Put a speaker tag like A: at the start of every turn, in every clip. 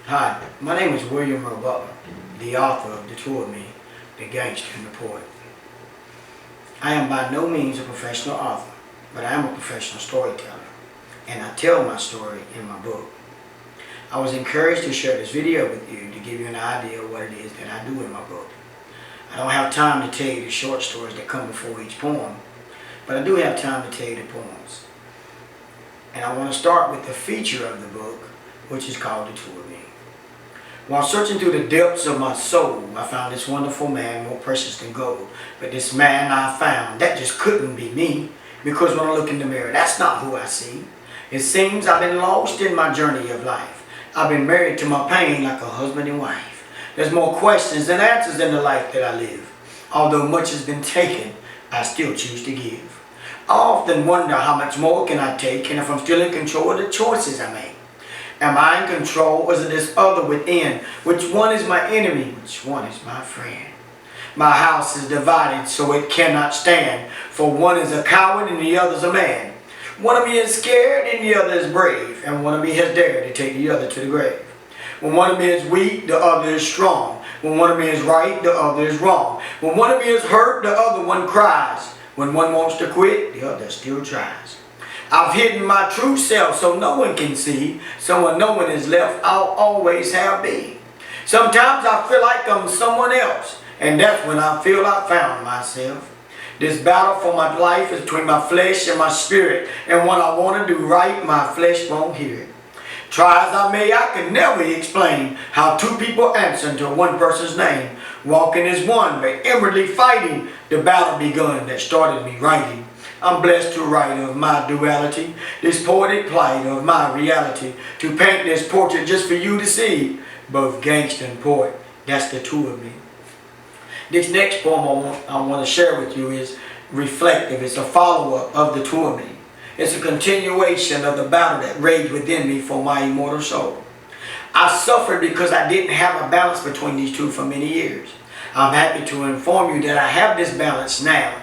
A: Hi, my name is William Merle Butler, the author of The Tour of Me, The Gangster and the Poet. I am by no means a professional author, but I am a professional storyteller, and I tell my story in my book. I was encouraged to share this video with you to give you an idea of what it is that I do in my book. I don't have time to tell you the short stories that come before each poem, but I do have time to tell you the poems. And I want to start with the feature of the book, which is called The Tour of Me. While searching through the depths of my soul, I found this wonderful man more precious than gold. But this man I found, that just couldn't be me. Because when I look in the mirror, that's not who I see. It seems I've been lost in my journey of life. I've been married to my pain like a husband and wife. There's more questions than answers in the life that I live. Although much has been taken, I still choose to give. I often wonder how much more can I take, and if I'm still in control of the choices I make. Am I in control, or is it this other within? Which one is my enemy? Which one is my friend? My house is divided so it cannot stand. For one is a coward and the other's a man. One of me is scared and the other is brave. And one of me has dared to take the other to the grave. When one of me is weak, the other is strong. When one of me is right, the other is wrong. When one of me is hurt, the other one cries. When one wants to quit, the other still tries. I've hidden my true self so no one can see. So when no one is left, I'll always have me. Sometimes I feel like I'm someone else, and that's when I feel I found myself. This battle for my life is between my flesh and my spirit, and when I want to do right, my flesh won't hear it. Try as I may, I can never explain how two people answer to one person's name. Walking as one, but inwardly fighting the battle begun that started me writing. I'm blessed to write of my duality, this poetic plight of my reality, to paint this portrait just for you to see, both gangster and poet. That's the two of me. This next poem I want to share with you is reflective. It's a follow-up of the two of me. It's a continuation of the battle that raged within me for my immortal soul. I suffered because I didn't have a balance between these two for many years. I'm happy to inform you that I have this balance now.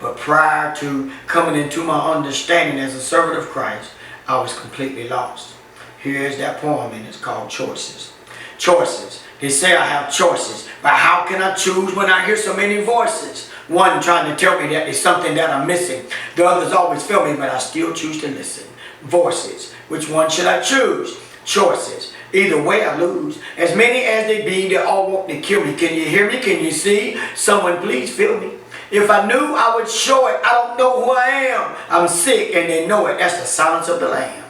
A: But prior to coming into my understanding as a servant of Christ, I was completely lost. Here's that poem, and it's called Choices. Choices. They say I have choices, but how can I choose when I hear so many voices? One trying to tell me that there's something that I'm missing. The others always fail me, but I still choose to listen. Voices. Which one should I choose? Choices. Either way I lose. As many as they be, they all want to kill me. Can you hear me? Can you see? Someone please feel me. If I knew, I would show it. I don't know who I am. I'm sick and they know it. That's the silence of the Lamb.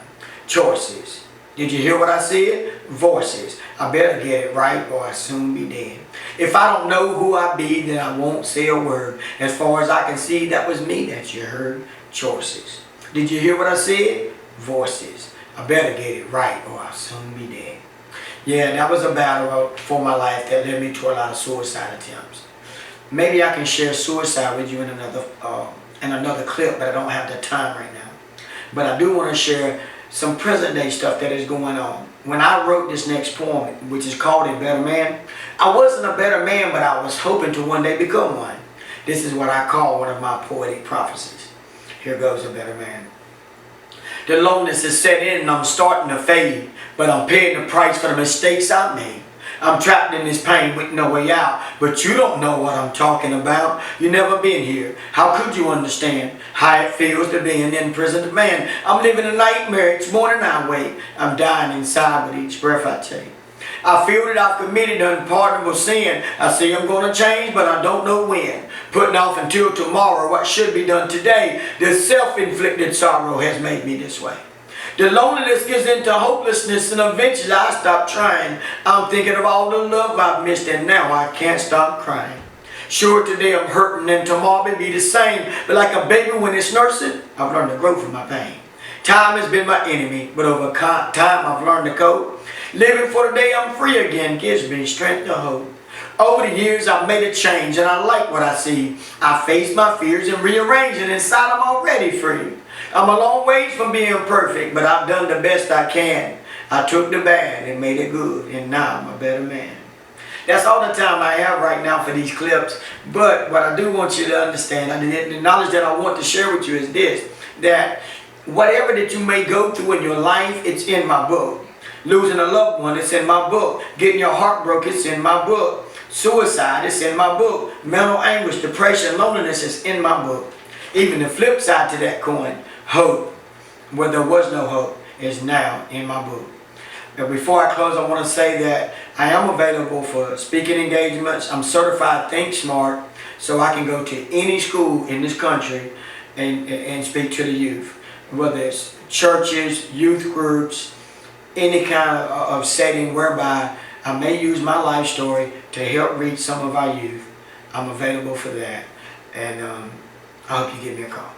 A: Choices. Did you hear what I said? Voices. I better get it right or I'll soon be dead. If I don't know who I be, then I won't say a word. As far as I can see, that was me that you heard. Choices. Did you hear what I said? Voices. I better get it right or I'll soon be dead. Yeah, that was a battle for my life that led me to a lot of suicide attempts. Maybe I can share suicide with you in another clip, but I don't have the time right now. But I do want to share some present day stuff that is going on. When I wrote this next poem, which is called A Better Man, I wasn't a better man, but I was hoping to one day become one. This is what I call one of my poetic prophecies. Here goes a better man. The loneliness is set in and I'm starting to fade, but I'm paying the price for the mistakes I made. I'm trapped in this pain with no way out, but you don't know what I'm talking about. You never been here. How could you understand how it feels to be an imprisoned man? I'm living a nightmare. It's morning I wake. I'm dying inside with each breath I take. I feel that I've committed unpardonable sin. I say I'm going to change, but I don't know when. Putting off until tomorrow what should be done today. This self-inflicted sorrow has made me this way. The loneliness gets into hopelessness and eventually I stop trying. I'm thinking of all the love I've missed and now I can't stop crying. Sure, today I'm hurting and tomorrow may be the same. But like a baby when it's nursing, I've learned to grow from my pain. Time has been my enemy, but over time I've learned to cope. Living for the day I'm free again gives me strength to hope. Over the years I've made a change and I like what I see. I face my fears and rearrange and inside I'm already free. I'm a long ways from being perfect, but I've done the best I can. I took the bad and made it good, and now I'm a better man. That's all the time I have right now for these clips, but what I do want you to understand, and the knowledge that I want to share with you is this, that whatever that you may go through in your life, it's in my book. Losing a loved one, it's in my book. Getting your heart broken, it's in my book. Suicide, it's in my book. Mental anguish, depression, loneliness is in my book. Even the flip side to that coin, hope, where there was no hope, is now in my book. But before I close, I want to say that I am available for speaking engagements. I'm certified Think Smart, so I can go to any school in this country and speak to the youth. Whether it's churches, youth groups, any kind of setting whereby I may use my life story to help reach some of our youth. I'm available for that. And I hope you give me a call.